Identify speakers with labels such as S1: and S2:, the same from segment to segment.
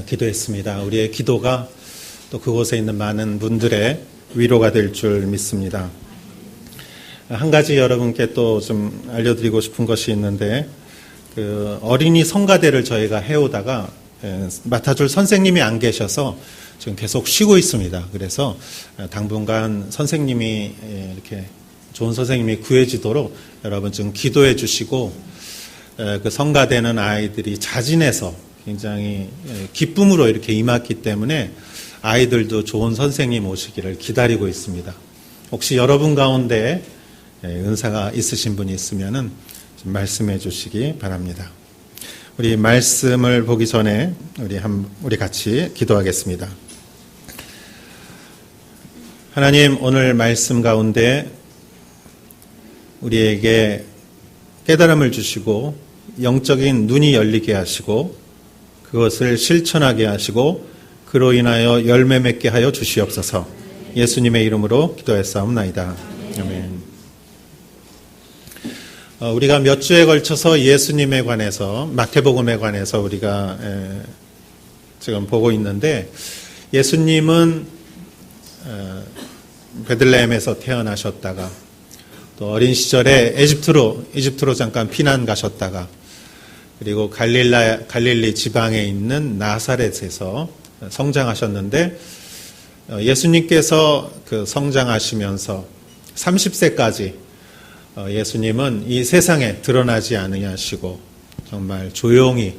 S1: 기도했습니다. 우리의 기도가 또 그곳에 있는 많은 분들의 위로가 될 줄 믿습니다. 한 가지 여러분께 또 좀 알려드리고 싶은 것이 있는데, 그 어린이 성가대를 저희가 해오다가 맡아줄 선생님이 안 계셔서 지금 계속 쉬고 있습니다. 그래서 당분간 선생님이 이렇게 좋은 선생님이 구해지도록 여러분 좀 기도해 주시고, 그 성가대는 아이들이 자진해서 굉장히 기쁨으로 이렇게 임했기 때문에 아이들도 좋은 선생님 오시기를 기다리고 있습니다. 혹시 여러분 가운데 은사가 있으신 분이 있으면은 좀 말씀해 주시기 바랍니다. 우리 말씀을 보기 전에 우리 같이 기도하겠습니다. 하나님, 오늘 말씀 가운데 우리에게 깨달음을 주시고 영적인 눈이 열리게 하시고 그것을 실천하게 하시고 그로 인하여 열매 맺게 하여 주시옵소서. 예수님의 이름으로 기도했사옵나이다. 아멘. 우리가 몇 주에 걸쳐서 예수님에 관해서, 마태복음에 관해서 우리가 지금 보고 있는데, 예수님은 베들레헴에서 태어나셨다가 또 어린 시절에 이집트로 잠깐 피난 가셨다가, 그리고 갈릴리 지방에 있는 나사렛에서 성장하셨는데, 예수님께서 그 성장하시면서 30세까지 예수님은 이 세상에 드러나지 않으시고 정말 조용히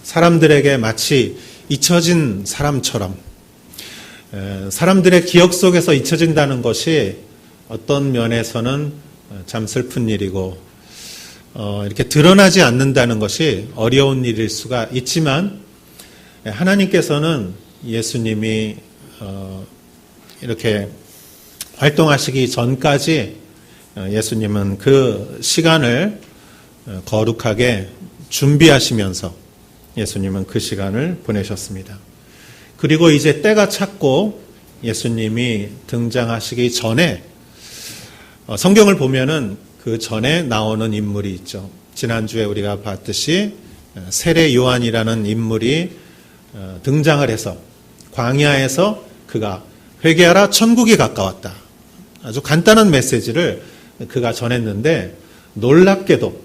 S1: 사람들에게 마치 잊혀진 사람처럼, 사람들의 기억 속에서 잊혀진다는 것이 어떤 면에서는 참 슬픈 일이고, 이렇게 드러나지 않는다는 것이 어려운 일일 수가 있지만, 하나님께서는 예수님이 이렇게 활동하시기 전까지 예수님은 그 시간을 거룩하게 준비하시면서 예수님은 그 시간을 보내셨습니다. 그리고 이제 때가 찼고 예수님이 등장하시기 전에 성경을 보면은 그 전에 나오는 인물이 있죠. 지난주에 우리가 봤듯이 세례 요한이라는 인물이 등장을 해서 광야에서 그가 회개하라, 천국이 가까웠다. 아주 간단한 메시지를 그가 전했는데, 놀랍게도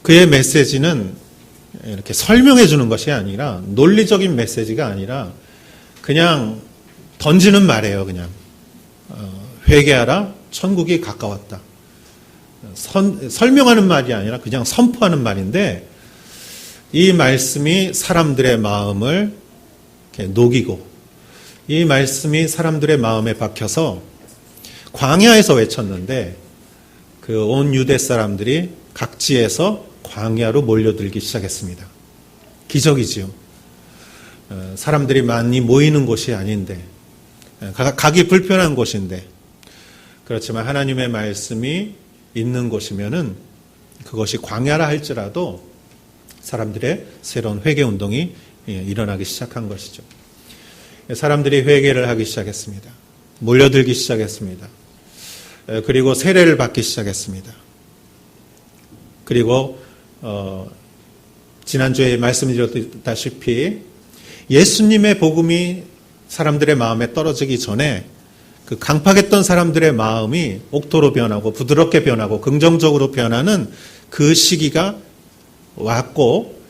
S1: 그의 메시지는 이렇게 설명해 주는 것이 아니라, 논리적인 메시지가 아니라 그냥 던지는 말이에요. 그냥 회개하라, 천국이 가까웠다. 설명하는 말이 아니라 그냥 선포하는 말인데, 이 말씀이 사람들의 마음을 이렇게 녹이고, 이 말씀이 사람들의 마음에 박혀서 광야에서 외쳤는데, 그 온 유대 사람들이 각지에서 광야로 몰려들기 시작했습니다. 기적이지요. 사람들이 많이 모이는 곳이 아닌데, 가기 불편한 곳인데, 그렇지만 하나님의 말씀이 있는 곳이면은 그것이 광야라 할지라도 사람들의 새로운 회개 운동이 일어나기 시작한 것이죠. 사람들이 회개를 하기 시작했습니다. 몰려들기 시작했습니다. 그리고 세례를 받기 시작했습니다. 그리고 지난주에 말씀드렸다시피 예수님의 복음이 사람들의 마음에 떨어지기 전에 그 강팍했던 사람들의 마음이 옥토로 변하고 부드럽게 변하고 긍정적으로 변하는 그 시기가 왔고,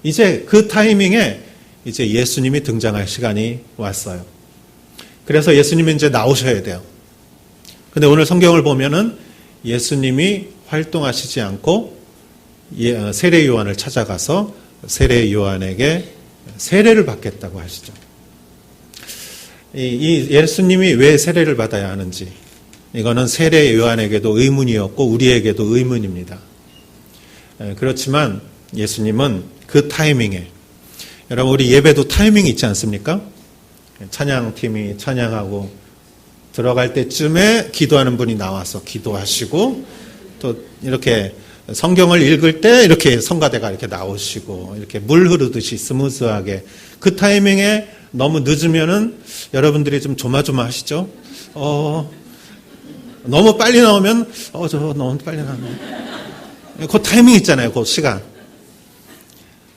S1: 이제 그 타이밍에 이제 예수님이 등장할 시간이 왔어요. 그래서 예수님이 이제 나오셔야 돼요. 근데 오늘 성경을 보면은 예수님이 활동하시지 않고 세례 요한을 찾아가서 세례 요한에게 세례를 받겠다고 하시죠. 이 예수님이 왜 세례를 받아야 하는지, 이거는 세례 요한에게도 의문이었고 우리에게도 의문입니다. 그렇지만 예수님은 그 타이밍에, 여러분 우리 예배도 타이밍이 있지 않습니까? 찬양팀이 찬양하고 들어갈 때쯤에 기도하는 분이 나와서 기도하시고, 또 이렇게 성경을 읽을 때 이렇게 성가대가 이렇게 나오시고, 이렇게 물 흐르듯이 스무스하게, 그 타이밍에 너무 늦으면은 여러분들이 좀 조마조마하시죠? 너무 빨리 나오면 저 너무 빨리 나오네. 그 타이밍 있잖아요. 그 시간.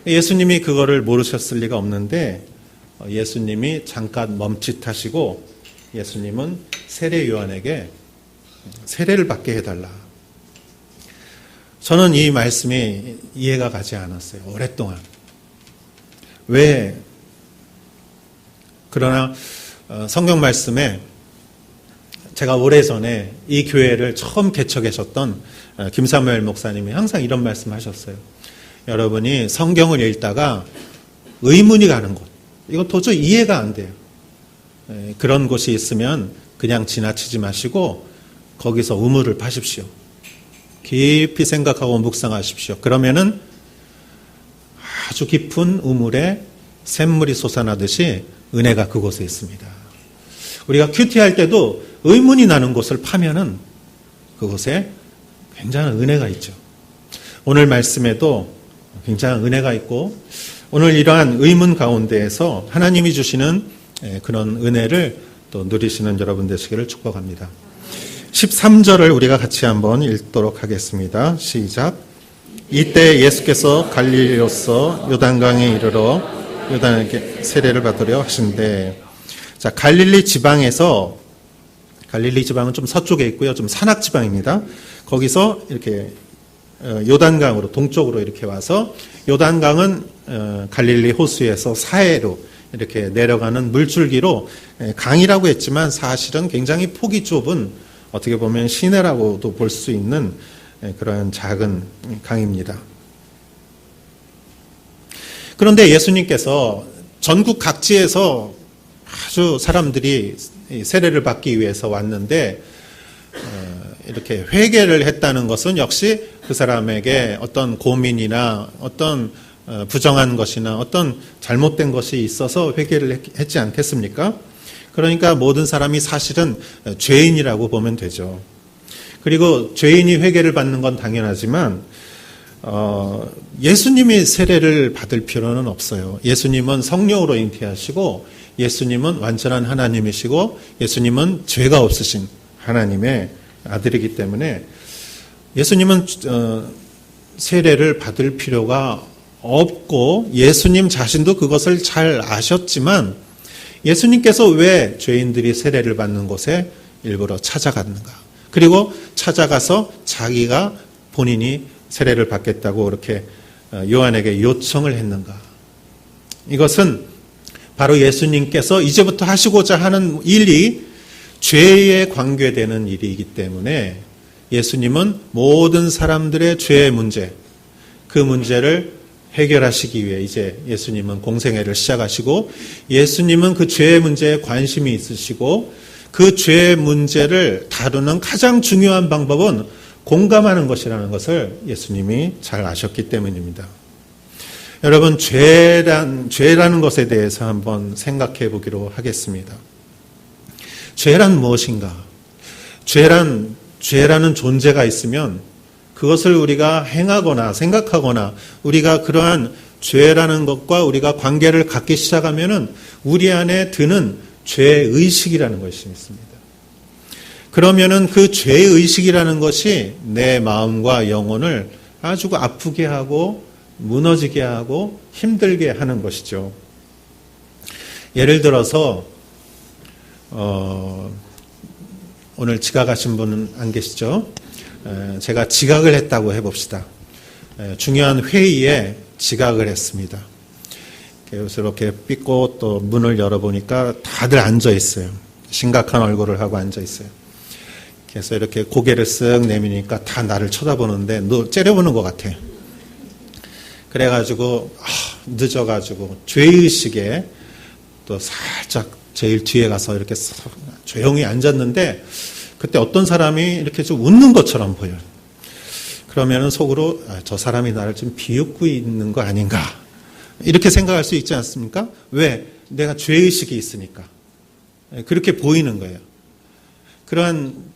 S1: 예수님이 그거를 모르셨을 리가 없는데 예수님이 잠깐 멈칫하시고 예수님은 세례 요한에게 세례를 받게 해달라. 저는 이 말씀이 이해가 가지 않았어요. 오랫동안. 왜? 그러나 성경 말씀에 제가 오래전에 이 교회를 처음 개척하셨던 김사무엘 목사님이 항상 이런 말씀 하셨어요. 여러분이 성경을 읽다가 의문이 가는 곳, 이거 도저히 이해가 안 돼요. 그런 곳이 있으면 그냥 지나치지 마시고 거기서 우물을 파십시오. 깊이 생각하고 묵상하십시오. 그러면은 아주 깊은 우물에 샘물이 솟아나듯이 은혜가 그곳에 있습니다. 우리가 큐티할 때도 의문이 나는 곳을 파면은 그곳에 굉장한 은혜가 있죠. 오늘 말씀에도 굉장한 은혜가 있고 오늘 이러한 의문 가운데에서 하나님이 주시는 그런 은혜를 또 누리시는 여러분 되시기를 축복합니다. 13절을 우리가 같이 한번 읽도록 하겠습니다. 시작. 이때 예수께서 갈릴리로서 요단강에 이르러 요단에게 세례를 받으려 하신대. 자, 갈릴리 지방에서, 갈릴리 지방은 좀 서쪽에 있고요. 좀 산악 지방입니다. 거기서 이렇게 요단강으로 동쪽으로 이렇게 와서 요단강은 갈릴리 호수에서 사해로 이렇게 내려가는 물줄기로 강이라고 했지만 사실은 굉장히 폭이 좁은 어떻게 보면 시내라고도 볼 수 있는 그런 작은 강입니다. 그런데 예수님께서 전국 각지에서 아주 사람들이 세례를 받기 위해서 왔는데 이렇게 회개를 했다는 것은 역시 그 사람에게 어떤 고민이나 어떤 부정한 것이나 어떤 잘못된 것이 있어서 회개를 했지 않겠습니까? 그러니까 모든 사람이 사실은 죄인이라고 보면 되죠. 그리고 죄인이 회개를 받는 건 당연하지만 예수님이 세례를 받을 필요는 없어요. 예수님은 성령으로 잉태하시고 예수님은 완전한 하나님이시고 예수님은 죄가 없으신 하나님의 아들이기 때문에 예수님은 세례를 받을 필요가 없고 예수님 자신도 그것을 잘 아셨지만 예수님께서 왜 죄인들이 세례를 받는 곳에 일부러 찾아갔는가? 그리고 찾아가서 자기가 본인이 세례를 받겠다고 그렇게 요한에게 요청을 했는가? 이것은 바로 예수님께서 이제부터 하시고자 하는 일이 죄에 관계되는 일이기 때문에 예수님은 모든 사람들의 죄의 문제, 그 문제를 해결하시기 위해 이제 예수님은 공생애를 시작하시고 예수님은 그 죄의 문제에 관심이 있으시고 그 죄의 문제를 다루는 가장 중요한 방법은 공감하는 것이라는 것을 예수님이 잘 아셨기 때문입니다. 여러분, 죄라는 것에 대해서 한번 생각해 보기로 하겠습니다. 죄란 무엇인가? 죄라는 존재가 있으면 그것을 우리가 행하거나 생각하거나 우리가 그러한 죄라는 것과 우리가 관계를 갖기 시작하면은 우리 안에 드는 죄의식이라는 것이 있습니다. 그러면은 그 죄의식이라는 것이 내 마음과 영혼을 아주 아프게 하고 무너지게 하고 힘들게 하는 것이죠. 예를 들어서 오늘 지각하신 분은 안 계시죠? 제가 지각을 했다고 해봅시다. 중요한 회의에 지각을 했습니다. 그래서 이렇게 삐고 또 문을 열어보니까 다들 앉아있어요. 심각한 얼굴을 하고 앉아있어요. 그래서 이렇게 고개를 쓱 내미니까 다 나를 쳐다보는데 너 째려보는 것 같아. 그래가지고 늦어가지고 죄의식에 또 살짝 제일 뒤에 가서 이렇게 조용히 앉았는데 그때 어떤 사람이 이렇게 좀 웃는 것처럼 보여요. 그러면은 속으로 저 사람이 나를 좀 비웃고 있는 거 아닌가 이렇게 생각할 수 있지 않습니까? 왜? 내가 죄의식이 있으니까 그렇게 보이는 거예요. 그러한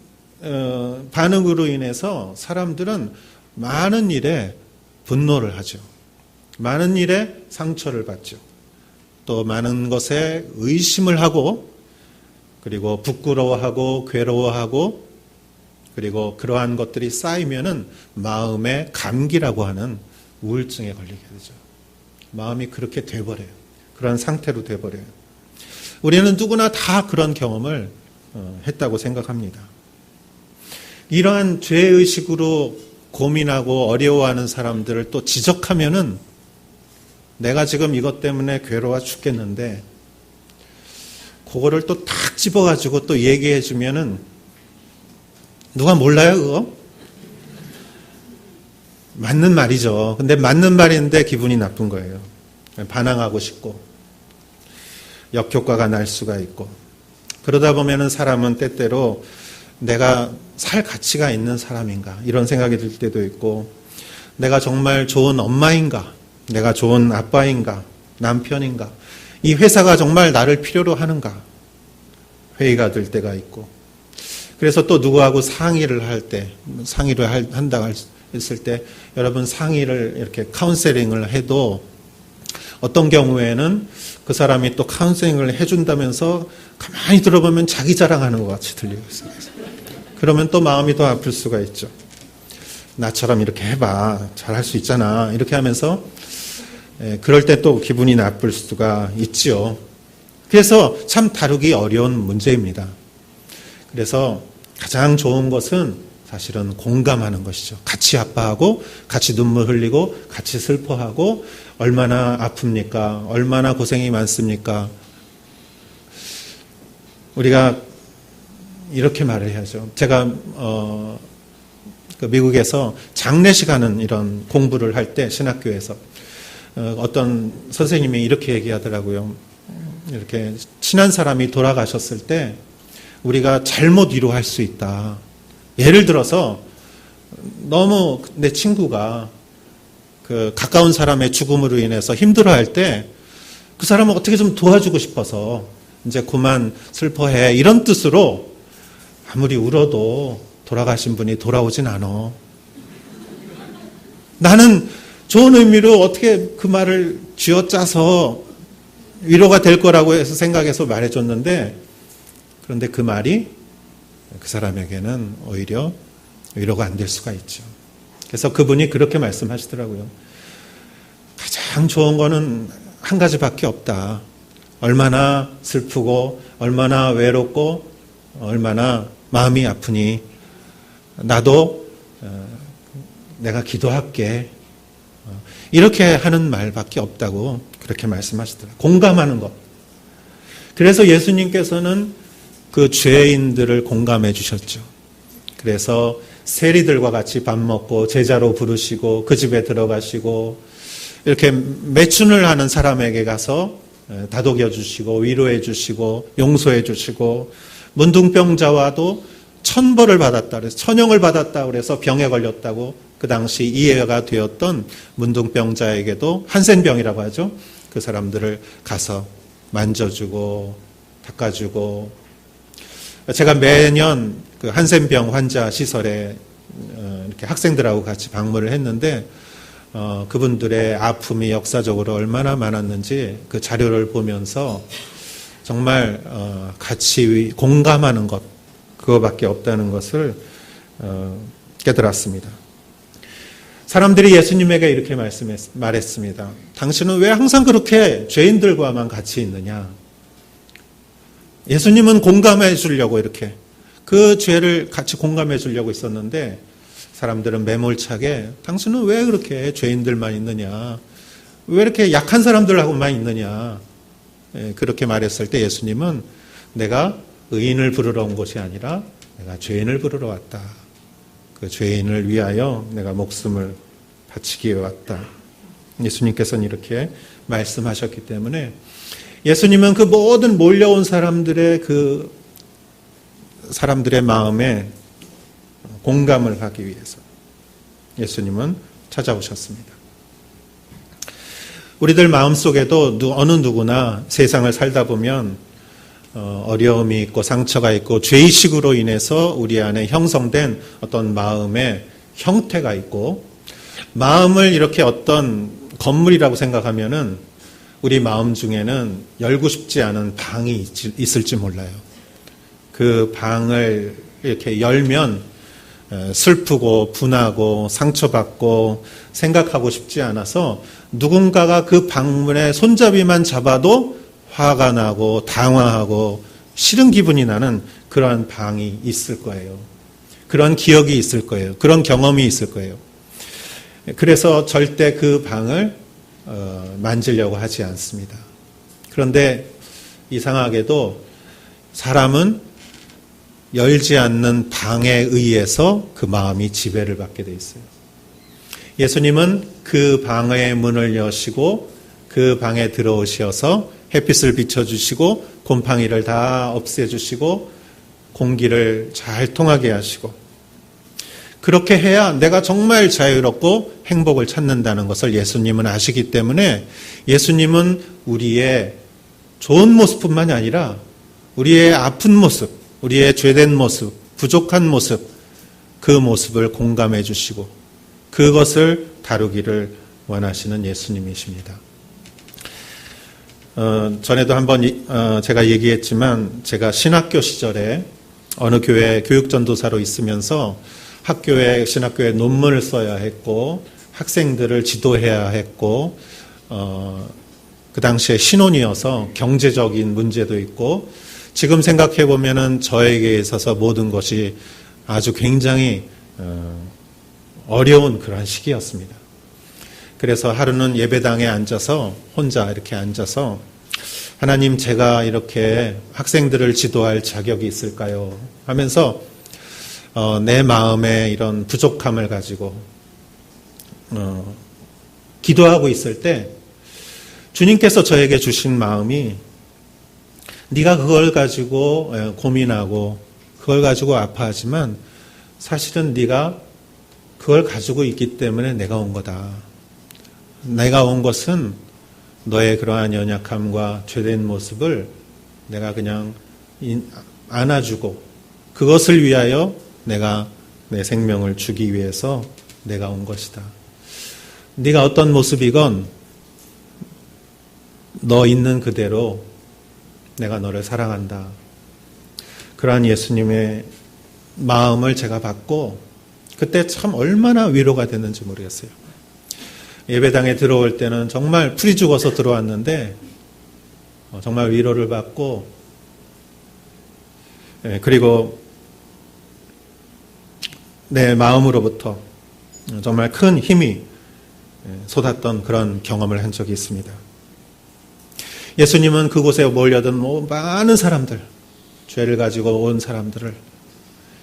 S1: 반응으로 인해서 사람들은 많은 일에 분노를 하죠. 많은 일에 상처를 받죠. 또 많은 것에 의심을 하고 그리고 부끄러워하고 괴로워하고 그리고 그러한 것들이 쌓이면은 마음의 감기라고 하는 우울증에 걸리게 되죠. 마음이 그렇게 돼버려요. 그런 상태로 돼버려요. 우리는 누구나 다 그런 경험을 했다고 생각합니다. 이러한 죄의식으로 고민하고 어려워하는 사람들을 또 지적하면은 내가 지금 이것 때문에 괴로워 죽겠는데 그거를 또 탁 집어가지고 또 얘기해 주면은 누가 몰라요 그거? 맞는 말이죠. 근데 맞는 말인데 기분이 나쁜 거예요. 반항하고 싶고 역효과가 날 수가 있고 그러다 보면은 사람은 때때로 내가 살 가치가 있는 사람인가 이런 생각이 들 때도 있고 내가 정말 좋은 엄마인가 내가 좋은 아빠인가 남편인가 이 회사가 정말 나를 필요로 하는가 회의가 될 때가 있고 그래서 또 누구하고 상의를 한다고 했을 때 여러분 상의를 이렇게 카운셀링을 해도 어떤 경우에는 그 사람이 또 카운셀링을 해준다면서 가만히 들어보면 자기 자랑하는 것 같이 들리고 있어요. 그러면 또 마음이 더 아플 수가 있죠. 나처럼 이렇게 해봐. 잘할 수 있잖아. 이렇게 하면서 그럴 때 또 기분이 나쁠 수가 있지요. 그래서 참 다루기 어려운 문제입니다. 그래서 가장 좋은 것은 사실은 공감하는 것이죠. 같이 아파하고 같이 눈물 흘리고 같이 슬퍼하고 얼마나 아픕니까? 얼마나 고생이 많습니까? 우리가 이렇게 말을 해야죠. 제가 미국에서 장례식 하는 이런 공부를 할 때 신학교에서 어떤 선생님이 이렇게 얘기하더라고요. 이렇게 친한 사람이 돌아가셨을 때 우리가 잘못 위로할 수 있다. 예를 들어서 너무 내 친구가 그 가까운 사람의 죽음으로 인해서 힘들어할 때 그 사람을 어떻게 좀 도와주고 싶어서 이제 그만 슬퍼해 이런 뜻으로 아무리 울어도 돌아가신 분이 돌아오진 않아. 나는 좋은 의미로 어떻게 그 말을 쥐어짜서 위로가 될 거라고 해서 생각해서 말해줬는데 그런데 그 말이 그 사람에게는 오히려 위로가 안 될 수가 있죠. 그래서 그분이 그렇게 말씀하시더라고요. 가장 좋은 거는 한 가지밖에 없다. 얼마나 슬프고 얼마나 외롭고 얼마나 마음이 아프니 나도 내가 기도할게. 이렇게 하는 말밖에 없다고 그렇게 말씀하시더라고요. 공감하는 것. 그래서 예수님께서는 그 죄인들을 공감해 주셨죠. 그래서 세리들과 같이 밥 먹고 제자로 부르시고 그 집에 들어가시고 이렇게 매춘을 하는 사람에게 가서 다독여 주시고 위로해 주시고 용서해 주시고 문둥병자와도 천벌을 받았다 그래서 천형을 받았다 그래서 병에 걸렸다고 그 당시 이해가 되었던 문둥병자에게도 한센병이라고 하죠. 그 사람들을 가서 만져주고 닦아주고 제가 매년 그 한센병 환자 시설에 이렇게 학생들하고 같이 방문을 했는데 그분들의 아픔이 역사적으로 얼마나 많았는지 그 자료를 보면서 정말 같이 공감하는 것 그거밖에 없다는 것을 깨달았습니다. 사람들이 예수님에게 이렇게 말했습니다. 당신은 왜 항상 그렇게 죄인들과만 같이 있느냐? 예수님은 공감해 주려고 이렇게 그 죄를 같이 공감해 주려고 있었는데 사람들은 매몰차게 당신은 왜 그렇게 죄인들만 있느냐? 왜 이렇게 약한 사람들하고만 있느냐? 그렇게 말했을 때 예수님은 내가 의인을 부르러 온 것이 아니라 내가 죄인을 부르러 왔다. 그 죄인을 위하여 내가 목숨을 바치기 위해 왔다. 예수님께서는 이렇게 말씀하셨기 때문에 예수님은 그 모든 몰려온 사람들의 사람들의 마음에 공감을 하기 위해서 예수님은 찾아오셨습니다. 우리들 마음속에도 어느 누구나 세상을 살다 보면 어려움이 있고 상처가 있고 죄의식으로 인해서 우리 안에 형성된 어떤 마음의 형태가 있고 마음을 이렇게 어떤 건물이라고 생각하면은 우리 마음 중에는 열고 싶지 않은 방이 있을지 몰라요. 그 방을 이렇게 열면 슬프고 분하고 상처받고 생각하고 싶지 않아서 누군가가 그 방문에 손잡이만 잡아도 화가 나고 당황하고 싫은 기분이 나는 그러한 방이 있을 거예요. 그런 기억이 있을 거예요. 그런 경험이 있을 거예요. 그래서 절대 그 방을 만지려고 하지 않습니다. 그런데 이상하게도 사람은 열지 않는 방에 의해서 그 마음이 지배를 받게 돼 있어요. 예수님은 그 방의 문을 여시고 그 방에 들어오셔서 햇빛을 비춰주시고 곰팡이를 다 없애주시고 공기를 잘 통하게 하시고 그렇게 해야 내가 정말 자유롭고 행복을 찾는다는 것을 예수님은 아시기 때문에 예수님은 우리의 좋은 모습뿐만이 아니라 우리의 아픈 모습, 우리의 죄된 모습, 부족한 모습, 그 모습을 공감해 주시고 그것을 다루기를 원하시는 예수님이십니다. 전에도 한번 제가 얘기했지만 제가 신학교 시절에 어느 교회 교육전도사로 있으면서 신학교에 논문을 써야 했고 학생들을 지도해야 했고 그 당시에 신혼이어서 경제적인 문제도 있고 지금 생각해 보면은 저에게 있어서 모든 것이 아주 굉장히 어려운 그런 시기였습니다. 그래서 하루는 예배당에 앉아서 혼자 이렇게 앉아서 하나님 제가 이렇게 학생들을 지도할 자격이 있을까요? 하면서 내 마음에 이런 부족함을 가지고 기도하고 있을 때 주님께서 저에게 주신 마음이 네가 그걸 가지고 고민하고 그걸 가지고 아파하지만 사실은 네가 그걸 가지고 있기 때문에 내가 온 거다. 내가 온 것은 너의 그러한 연약함과 죄된 모습을 내가 그냥 안아주고 그것을 위하여 내가 내 생명을 주기 위해서 내가 온 것이다. 네가 어떤 모습이건 너 있는 그대로 내가 너를 사랑한다. 그러한 예수님의 마음을 제가 받고 그때 참 얼마나 위로가 됐는지 모르겠어요. 예배당에 들어올 때는 정말 풀이 죽어서 들어왔는데 정말 위로를 받고 그리고 내 마음으로부터 정말 큰 힘이 쏟았던 그런 경험을 한 적이 있습니다. 예수님은 그곳에 몰려든 많은 사람들, 죄를 가지고 온 사람들을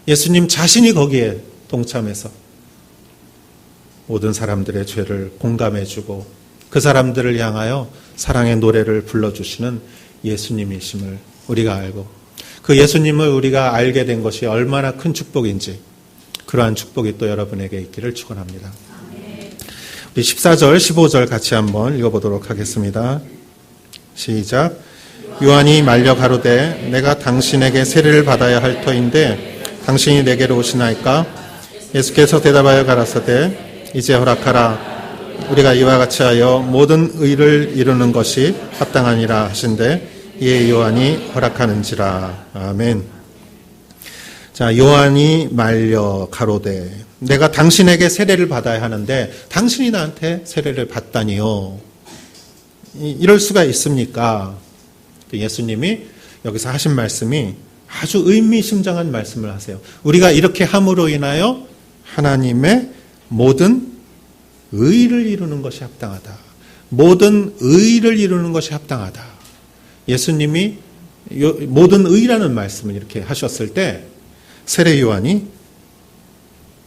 S1: 예수님 자신이 거기에 동참해서 모든 사람들의 죄를 공감해주고 그 사람들을 향하여 사랑의 노래를 불러주시는 예수님이심을 우리가 알고 그 예수님을 우리가 알게 된 것이 얼마나 큰 축복인지 그러한 축복이 또 여러분에게 있기를 축원합니다. 우리 14절, 15절 같이 한번 읽어보도록 하겠습니다. 시작. 요한이 말려 가로되 내가 당신에게 세례를 받아야 할 터인데 당신이 내게로 오시나이까? 예수께서 대답하여 가라사대 이제 허락하라. 우리가 이와 같이 하여 모든 의를 이루는 것이 합당하니라 하신대 이에 요한이 허락하는지라. 아멘. 자, 요한이 말려 가로되 내가 당신에게 세례를 받아야 하는데 당신이 나한테 세례를 받다니요. 이럴 수가 있습니까? 예수님이 여기서 하신 말씀이 아주 의미심장한 말씀을 하세요. 우리가 이렇게 함으로 인하여 하나님의 모든 의를 이루는 것이 합당하다. 모든 의를 이루는 것이 합당하다. 예수님이 모든 의라는 말씀을 이렇게 하셨을 때 세례 요한이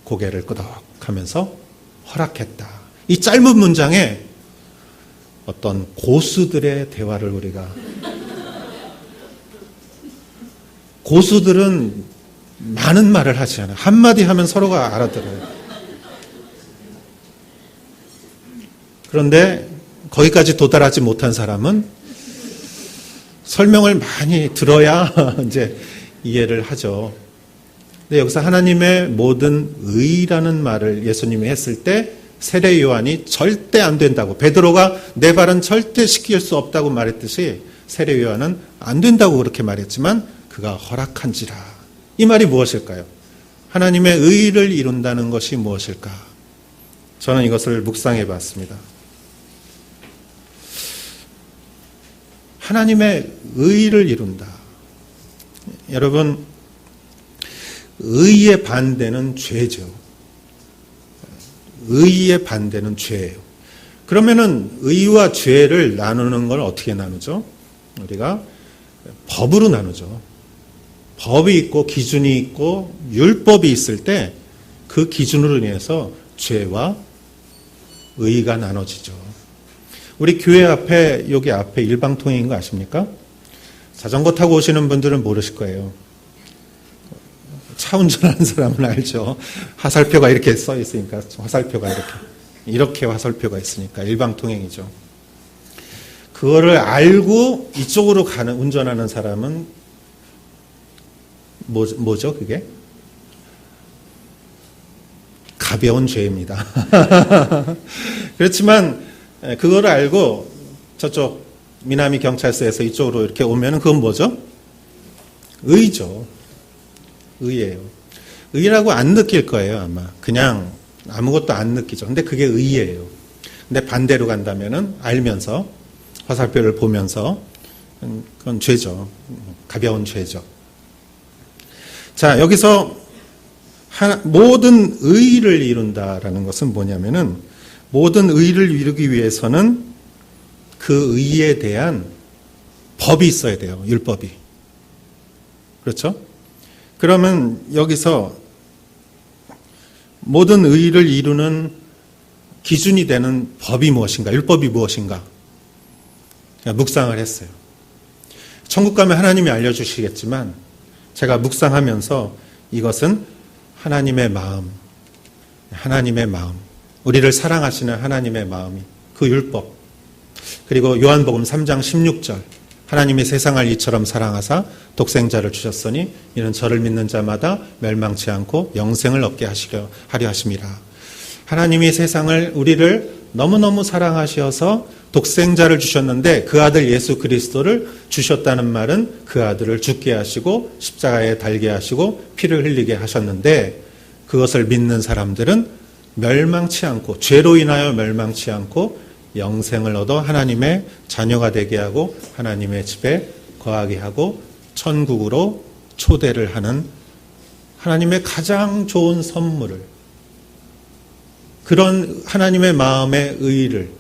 S1: 고개를 끄덕하면서 허락했다. 이 짧은 문장에 어떤 고수들의 대화를 우리가 고수들은 많은 말을 하지 않아요. 한마디 하면 서로가 알아들어요. 그런데 거기까지 도달하지 못한 사람은 설명을 많이 들어야 이제 이해를 하죠. 근데 여기서 하나님의 모든 의라는 말을 예수님이 했을 때 세례 요한이 절대 안 된다고, 베드로가 내 발은 절대 시킬 수 없다고 말했듯이 세례 요한은 안 된다고 그렇게 말했지만 그가 허락한지라. 이 말이 무엇일까요? 하나님의 의를 이룬다는 것이 무엇일까? 저는 이것을 묵상해 봤습니다. 하나님의 의를 이룬다. 여러분, 의의 반대는 죄죠. 의의 반대는 죄예요. 그러면은 의와 죄를 나누는 걸 어떻게 나누죠? 우리가 법으로 나누죠. 법이 있고 기준이 있고 율법이 있을 때 그 기준으로 인해서 죄와 의가 나눠지죠. 우리 교회 앞에, 여기 앞에 일방통행인 거 아십니까? 자전거 타고 오시는 분들은 모르실 거예요. 차 운전하는 사람은 알죠. 화살표가 이렇게 써 있으니까, 화살표가 이렇게 화살표가 있으니까 일방통행이죠. 그거를 알고 이쪽으로 운전하는 사람은 뭐죠, 그게? 가벼운 죄입니다. 그렇지만 그거를 알고 저쪽 미나미 경찰서에서 이쪽으로 이렇게 오면은 그건 뭐죠? 의죠. 의예요. 의라고 안 느낄 거예요, 아마. 그냥 아무것도 안 느끼죠. 근데 그게 의예요. 근데 반대로 간다면은 알면서 화살표를 보면서 그건 죄죠. 가벼운 죄죠. 자, 여기서 모든 의를 이룬다라는 것은 뭐냐면은 모든 의를 이루기 위해서는 그 의에 대한 법이 있어야 돼요. 율법이. 그렇죠? 그러면 여기서 모든 의를 이루는 기준이 되는 법이 무엇인가? 율법이 무엇인가? 묵상을 했어요. 천국 가면 하나님이 알려주시겠지만 제가 묵상하면서 이것은 하나님의 마음, 우리를 사랑하시는 하나님의 마음이 그 율법, 그리고 요한복음 3장 16절 하나님이 세상을 이처럼 사랑하사 독생자를 주셨으니 이는 저를 믿는 자마다 멸망치 않고 영생을 얻게 하려 하심이라. 하나님이 우리를 너무너무 사랑하셔서 독생자를 주셨는데 그 아들 예수 그리스도를 주셨다는 말은 그 아들을 죽게 하시고 십자가에 달게 하시고 피를 흘리게 하셨는데 그것을 믿는 사람들은 멸망치 않고 죄로 인하여 멸망치 않고 영생을 얻어 하나님의 자녀가 되게 하고 하나님의 집에 거하게 하고 천국으로 초대를 하는 하나님의 가장 좋은 선물을, 그런 하나님의 마음의 의를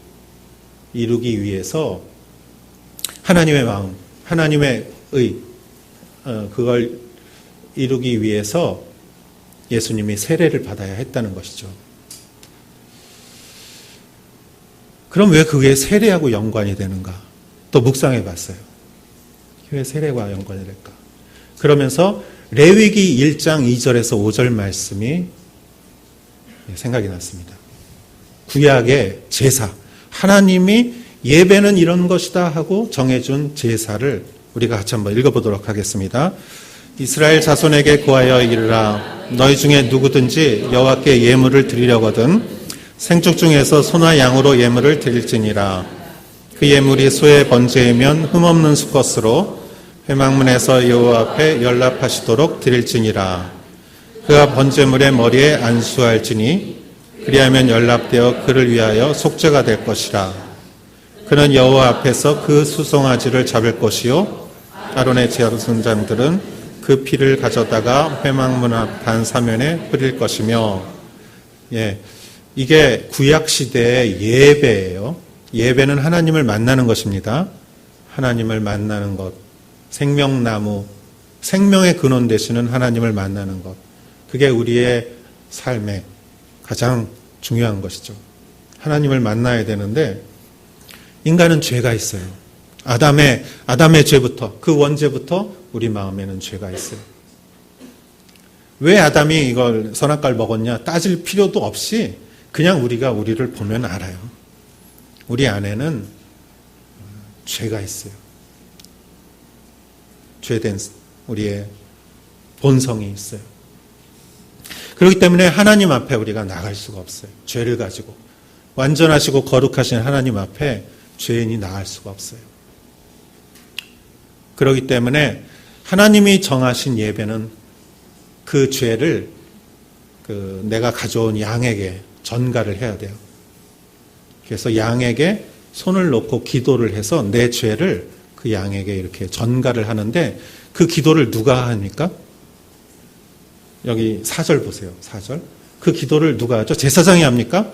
S1: 이루기 위해서 하나님의 마음, 하나님의 의, 그걸 이루기 위해서 예수님이 세례를 받아야 했다는 것이죠. 그럼 왜 그게 세례하고 연관이 되는가? 또 묵상해 봤어요. 왜 세례와 연관이 될까? 그러면서 레위기 1장 2절에서 5절 말씀이 생각이 났습니다. 구약의 제사, 하나님이 예배는 이런 것이다 하고 정해준 제사를 우리가 같이 한번 읽어보도록 하겠습니다. 이스라엘 자손에게 고하여 이르라. 너희 중에 누구든지 여호와께 예물을 드리려거든 생축 중에서 소나 양으로 예물을 드릴지니라. 그 예물이 소의 번제이면 흠없는 수컷으로 회막문에서 여호와 앞에 연락하시도록 드릴지니라. 그가 번제물의 머리에 안수할지니 그리하면 연락되어 그를 위하여 속죄가 될 것이라. 그는 여호와 앞에서 그 수송아지를 잡을 것이요 아론의 제사장들은 그 피를 가져다가 회막문 앞 반사면에 뿌릴 것이며. 이게 구약 시대의 예배예요. 예배는 하나님을 만나는 것입니다. 하나님을 만나는 것, 생명나무, 생명의 근원 되시는 하나님을 만나는 것, 그게 우리의 삶의 가장 중요한 것이죠. 하나님을 만나야 되는데 인간은 죄가 있어요. 아담의 죄부터, 그 원죄부터 우리 마음에는 죄가 있어요. 왜 아담이 이걸 선악과를 먹었냐 따질 필요도 없이 그냥 우리가 우리를 보면 알아요. 우리 안에는 죄가 있어요. 죄된 우리의 본성이 있어요. 그렇기 때문에 하나님 앞에 우리가 나갈 수가 없어요. 죄를 가지고. 완전하시고 거룩하신 하나님 앞에 죄인이 나갈 수가 없어요. 그렇기 때문에 하나님이 정하신 예배는 그 죄를 내가 가져온 양에게 전가를 해야 돼요. 그래서 양에게 손을 놓고 기도를 해서 내 죄를 그 양에게 이렇게 전가를 하는데 그 기도를 누가 합니까? 여기 4절 보세요. 4절. 그 기도를 누가 하죠? 제사장이 합니까?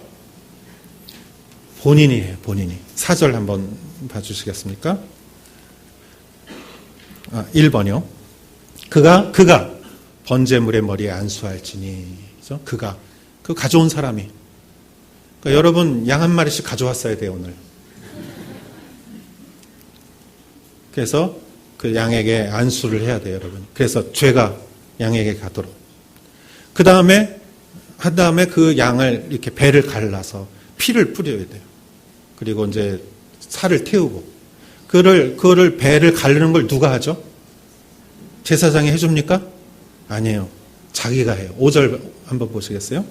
S1: 본인이 해요. 본인이. 4절 한번 봐주시겠습니까? 1번이요. 그가 번제물의 머리에 안수할지니. 그죠? 그가. 그 가져온 사람이. 그러니까 여러분 양 한 마리씩 가져왔어야 돼요, 오늘. 그래서 그 양에게 안수를 해야 돼요, 여러분. 그래서 죄가 양에게 가도록. 그 다음에 그 양을 이렇게 배를 갈라서 피를 뿌려야 돼요. 그리고 이제 살을 태우고. 그거를 배를 가르는 걸 누가 하죠? 제사장이 해줍니까? 아니에요. 자기가 해요. 5절 한번 보시겠어요?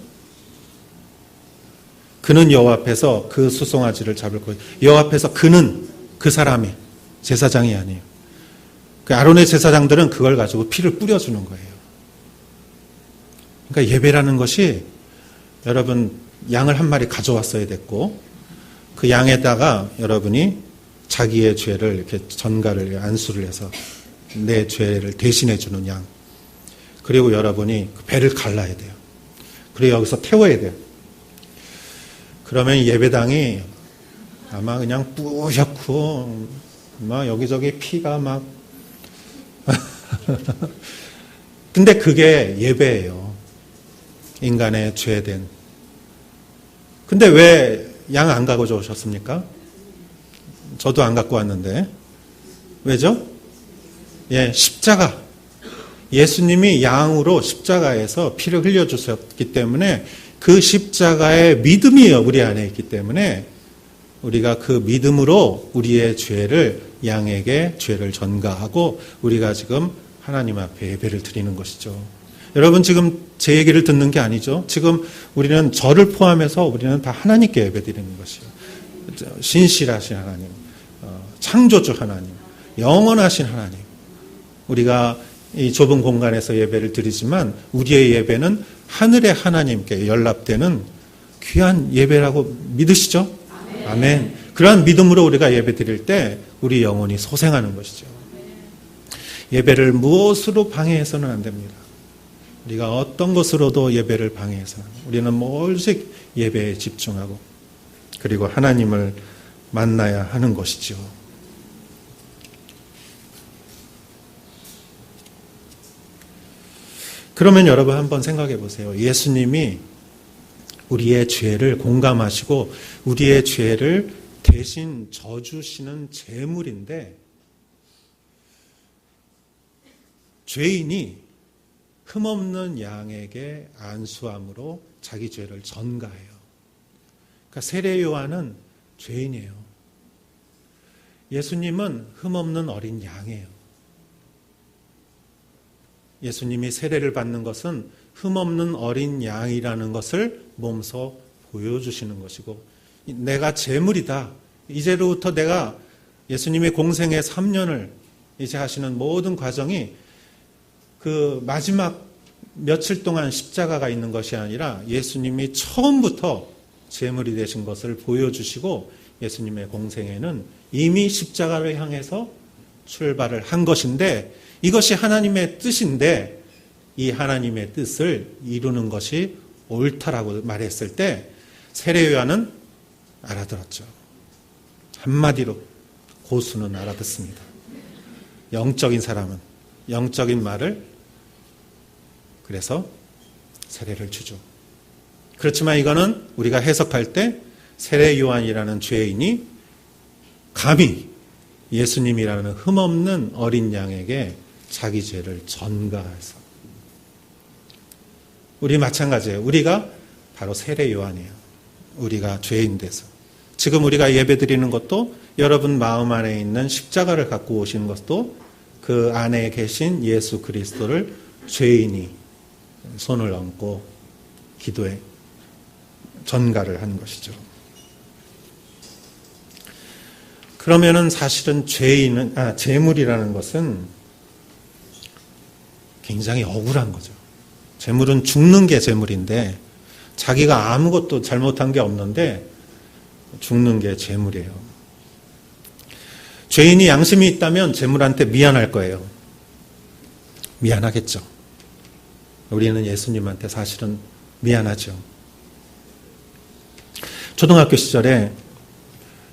S1: 그는 여호와 앞에서 그 수송아지를 잡을 거예요. 여호와 앞에서 그 사람이 제사장이 아니에요. 그 아론의 제사장들은 그걸 가지고 피를 뿌려주는 거예요. 그러니까 예배라는 것이 여러분 양을 한 마리 가져왔어야 됐고 그 양에다가 여러분이 자기의 죄를 이렇게 전가를 안수를 해서 내 죄를 대신해 주는 양. 그리고 여러분이 그 배를 갈라야 돼요. 그리고 여기서 태워야 돼요. 그러면 예배당이 아마 그냥 뿌옇고 막 여기저기 피가 막 근데 그게 예배예요. 인간의 죄된. 근데 왜 양 안 갖고 오셨습니까? 저도 안 갖고 왔는데. 왜죠? 십자가. 예수님이 양으로 십자가에서 피를 흘려주셨기 때문에 그 십자가의 믿음이요 우리 안에 있기 때문에 우리가 그 믿음으로 우리의 죄를 양에게 죄를 전가하고 우리가 지금 하나님 앞에 예배를 드리는 것이죠. 여러분 지금 제 얘기를 듣는 게 아니죠. 지금 우리는 저를 포함해서 우리는 다 하나님께 예배 드리는 것이요. 신실하신 하나님, 창조주 하나님, 영원하신 하나님. 우리가 이 좁은 공간에서 예배를 드리지만 우리의 예배는 하늘의 하나님께 연락되는 귀한 예배라고 믿으시죠? 아멘. 그러한 믿음으로 우리가 예배 드릴 때 우리 영혼이 소생하는 것이죠. 예배를 무엇으로 방해해서는 안 됩니다. 우리가 어떤 것으로도 예배를 방해해서는 우리는 오직 예배에 집중하고 그리고 하나님을 만나야 하는 것이죠. 그러면 여러분 한번 생각해 보세요. 예수님이 우리의 죄를 공감하시고 우리의 죄를 대신 져주시는 제물인데 죄인이 흠없는 양에게 안수함으로 자기 죄를 전가해요. 그러니까 세례 요한은 죄인이에요. 예수님은 흠없는 어린 양이에요. 예수님이 세례를 받는 것은 흠없는 어린 양이라는 것을 몸소 보여주시는 것이고 내가 제물이다. 이제로부터 내가 예수님의 공생의 3년을 이제 하시는 모든 과정이 그 마지막 며칠 동안 십자가가 있는 것이 아니라 예수님이 처음부터 제물이 되신 것을 보여주시고 예수님의 공생에는 이미 십자가를 향해서 출발을 한 것인데 이것이 하나님의 뜻인데 이 하나님의 뜻을 이루는 것이 옳다라고 말했을 때 세례 요한은 알아들었죠. 한마디로 고수는 알아듣습니다. 영적인 사람은 영적인 말을 그래서 세례를 주죠. 그렇지만 이거는 우리가 해석할 때 세례 요한이라는 죄인이 감히 예수님이라는 흠없는 어린 양에게 자기 죄를 전가해서 우리 마찬가지예요. 우리가 바로 세례 요한이에요. 우리가 죄인 돼서 지금 우리가 예배 드리는 것도 여러분 마음 안에 있는 십자가를 갖고 오시는 것도 그 안에 계신 예수 그리스도를 죄인이 손을 얹고 기도에 전가를 한 것이죠. 그러면은 사실은 제물이라는 것은 굉장히 억울한 거죠. 재물은 죽는 게 재물인데 자기가 아무것도 잘못한 게 없는데 죽는 게 재물이에요. 죄인이 양심이 있다면 재물한테 미안할 거예요. 미안하겠죠. 우리는 예수님한테 사실은 미안하죠. 초등학교 시절에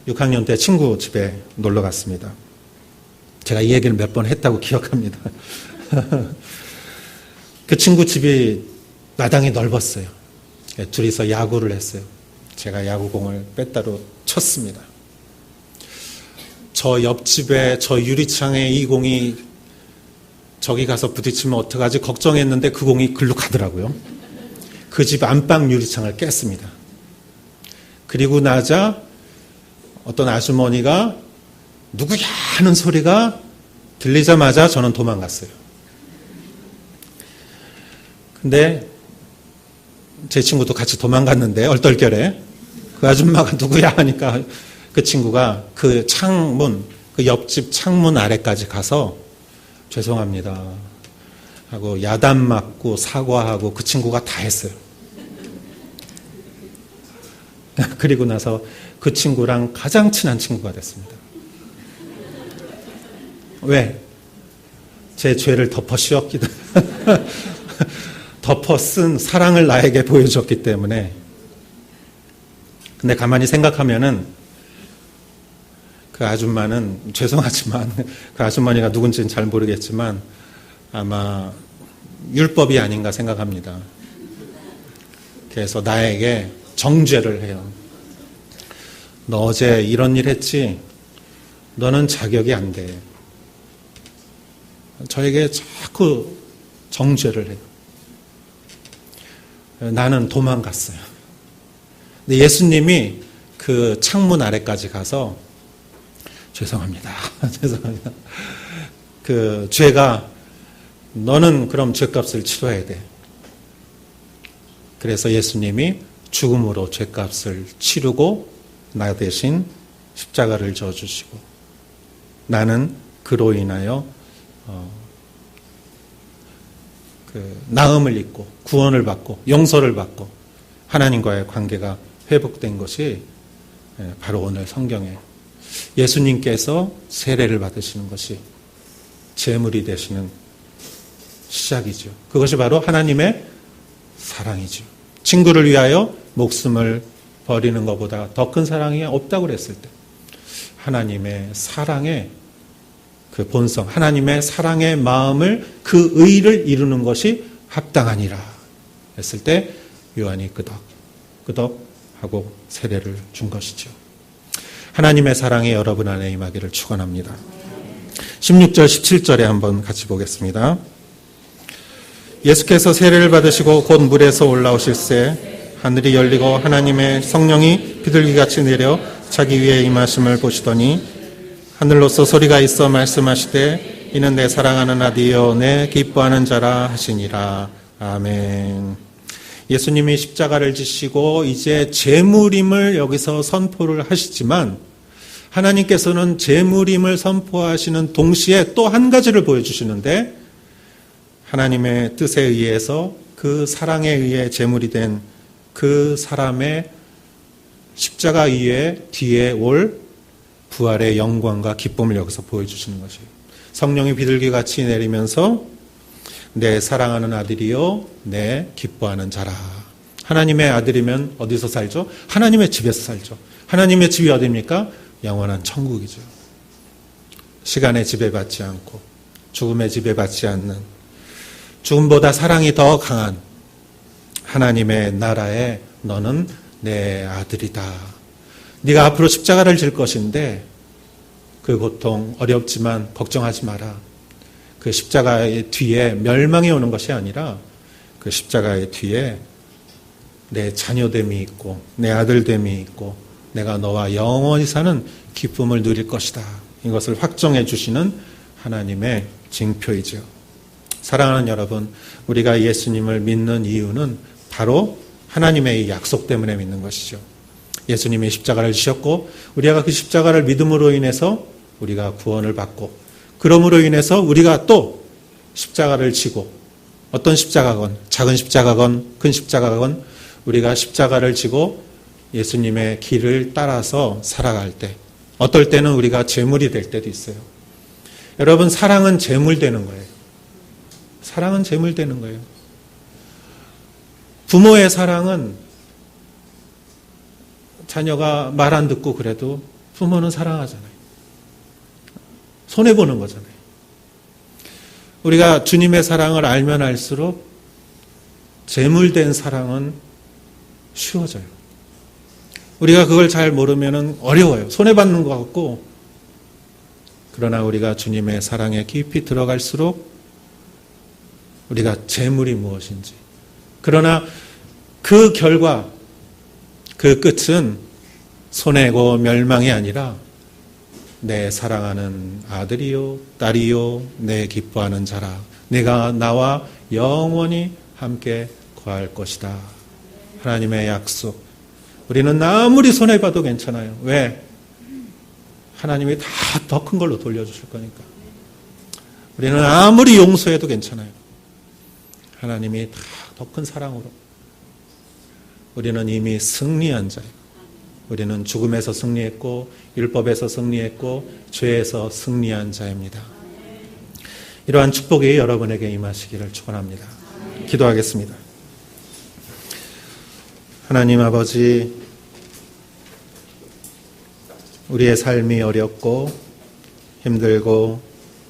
S1: 6학년 때 친구 집에 놀러 갔습니다. 제가 이 얘기를 몇 번 했다고 기억합니다. 그 친구 집이 마당이 넓었어요. 둘이서 야구를 했어요. 제가 야구공을 빼따로 쳤습니다. 저 옆집에 저 유리창에 이 공이 저기 가서 부딪히면 어떡하지 걱정했는데 그 공이 글로 가더라고요. 그 집 안방 유리창을 깼습니다. 그리고 나자 어떤 아주머니가 누구야 하는 소리가 들리자마자 저는 도망갔어요. 근데 제 친구도 같이 도망갔는데 얼떨결에 그 아줌마가 누구야 하니까 그 친구가 그 창문, 그 옆집 창문 아래까지 가서 죄송합니다 하고 야단 맞고 사과하고 그 친구가 다 했어요. 그리고 나서 그 친구랑 가장 친한 친구가 됐습니다. 왜? 제 죄를 덮어 씌웠기도 덮어 쓴 사랑을 나에게 보여줬기 때문에. 근데 가만히 생각하면은 그 아줌마는 죄송하지만 그 아주머니가 누군지는 잘 모르겠지만 아마 율법이 아닌가 생각합니다. 그래서 나에게 정죄를 해요. 너 어제 이런 일 했지? 너는 자격이 안 돼. 저에게 자꾸 정죄를 해요. 나는 도망갔어요. 근데 예수님이 그 창문 아래까지 가서 죄송합니다. 죄송합니다. 그 죄가 너는 그럼 죄값을 치러야 돼. 그래서 예수님이 죽음으로 죄값을 치르고 나 대신 십자가를 져주시고 나는 그로 인하여 나음을 입고 구원을 받고 용서를 받고 하나님과의 관계가 회복된 것이 바로 오늘 성경에 예수님께서 세례를 받으시는 것이 제물이 되시는 시작이죠. 그것이 바로 하나님의 사랑이죠. 친구를 위하여 목숨을 버리는 것보다 더 큰 사랑이 없다고 그랬을 때 하나님의 사랑의 그 본성, 하나님의 사랑의 마음을 그 의를 이루는 것이 합당하니라 했을 때 요한이 끄덕 하고 세례를 준 것이죠. 하나님의 사랑이 여러분 안에 임하기를 축원합니다. 16절 17절에 한번 같이 보겠습니다. 예수께서 세례를 받으시고 곧 물에서 올라오실새 하늘이 열리고 하나님의 성령이 비둘기같이 내려 자기 위에 임하심을 보시더니 하늘로서 소리가 있어 말씀하시되 이는 내 사랑하는 아들이요 내 기뻐하는 자라 하시니라. 아멘. 예수님이 십자가를 지시고 이제 제물임을 여기서 선포를 하시지만 하나님께서는 제물임을 선포하시는 동시에 또 한 가지를 보여주시는데 하나님의 뜻에 의해서 그 사랑에 의해 제물이 된 그 사람의 십자가 위에 뒤에 올 부활의 영광과 기쁨을 여기서 보여주시는 것이에요. 성령이 비둘기같이 내리면서 내 사랑하는 아들이요 내 기뻐하는 자라. 하나님의 아들이면 어디서 살죠? 하나님의 집에서 살죠. 하나님의 집이 어디입니까? 영원한 천국이죠. 시간에 지배받지 않고 죽음에 지배받지 않는 죽음보다 사랑이 더 강한 하나님의 나라에 너는 내 아들이다. 네가 앞으로 십자가를 질 것인데 그 고통 어렵지만 걱정하지 마라. 그 십자가의 뒤에 멸망이 오는 것이 아니라 그 십자가의 뒤에 내 자녀됨이 있고 내 아들됨이 있고 내가 너와 영원히 사는 기쁨을 누릴 것이다. 이것을 확정해 주시는 하나님의 징표이죠. 사랑하는 여러분, 우리가 예수님을 믿는 이유는 바로 하나님의 이 약속 때문에 믿는 것이죠. 예수님이 십자가를 지셨고 우리가 그 십자가를 믿음으로 인해서 우리가 구원을 받고 그러므로 인해서 우리가 또 십자가를 지고 어떤 십자가건, 작은 십자가건, 큰 십자가건 우리가 십자가를 지고 예수님의 길을 따라서 살아갈 때, 어떨 때는 우리가 제물이 될 때도 있어요. 여러분, 사랑은 제물 되는 거예요. 사랑은 제물 되는 거예요. 부모의 사랑은 자녀가 말 안 듣고 그래도 부모는 사랑하잖아요. 손해보는 거잖아요. 우리가 주님의 사랑을 알면 알수록 제물된 사랑은 쉬워져요. 우리가 그걸 잘 모르면 어려워요. 손해받는 것 같고. 그러나 우리가 주님의 사랑에 깊이 들어갈수록 우리가 제물이 무엇인지, 그러나 그 결과, 그 끝은 손해고 멸망이 아니라 내 사랑하는 아들이요 딸이요 내 기뻐하는 자라, 내가 나와 영원히 함께 거할 것이다. 하나님의 약속. 우리는 아무리 손해봐도 괜찮아요. 왜? 하나님이 다 더 큰 걸로 돌려주실 거니까. 우리는 아무리 용서해도 괜찮아요. 하나님이 다 더 큰 사랑으로. 우리는 이미 승리한 자예요. 우리는 죽음에서 승리했고 율법에서 승리했고 죄에서 승리한 자입니다. 이러한 축복이 여러분에게 임하시기를 축원합니다. 기도하겠습니다. 하나님 아버지, 우리의 삶이 어렵고 힘들고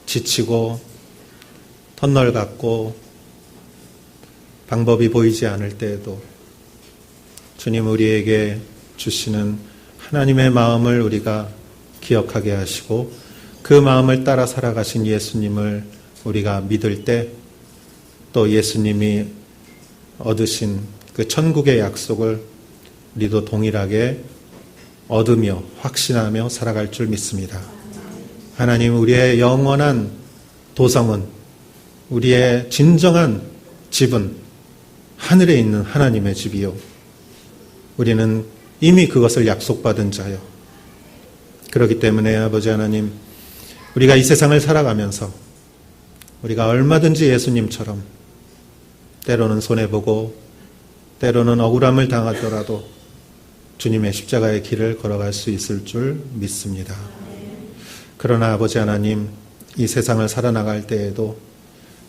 S1: 지치고 터널 같고 방법이 보이지 않을 때에도 주님 우리에게 주시는 하나님의 마음을 우리가 기억하게 하시고 그 마음을 따라 살아가신 예수님을 우리가 믿을 때 또 예수님이 얻으신 그 천국의 약속을 우리도 동일하게 얻으며 확신하며 살아갈 줄 믿습니다. 하나님, 우리의 영원한 도성은, 우리의 진정한 집은 하늘에 있는 하나님의 집이요, 우리는 이미 그것을 약속받은 자요. 그렇기 때문에 아버지 하나님, 우리가 이 세상을 살아가면서 우리가 얼마든지 예수님처럼 때로는 손해보고 때로는 억울함을 당하더라도 주님의 십자가의 길을 걸어갈 수 있을 줄 믿습니다. 그러나 아버지 하나님, 이 세상을 살아나갈 때에도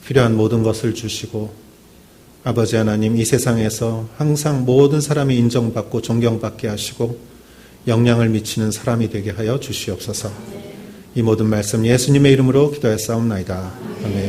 S1: 필요한 모든 것을 주시고 아버지 하나님, 이 세상에서 항상 모든 사람이 인정받고 존경받게 하시고 영향을 미치는 사람이 되게 하여 주시옵소서. 이 모든 말씀 예수님의 이름으로 기도하였사옵나이다. 아멘.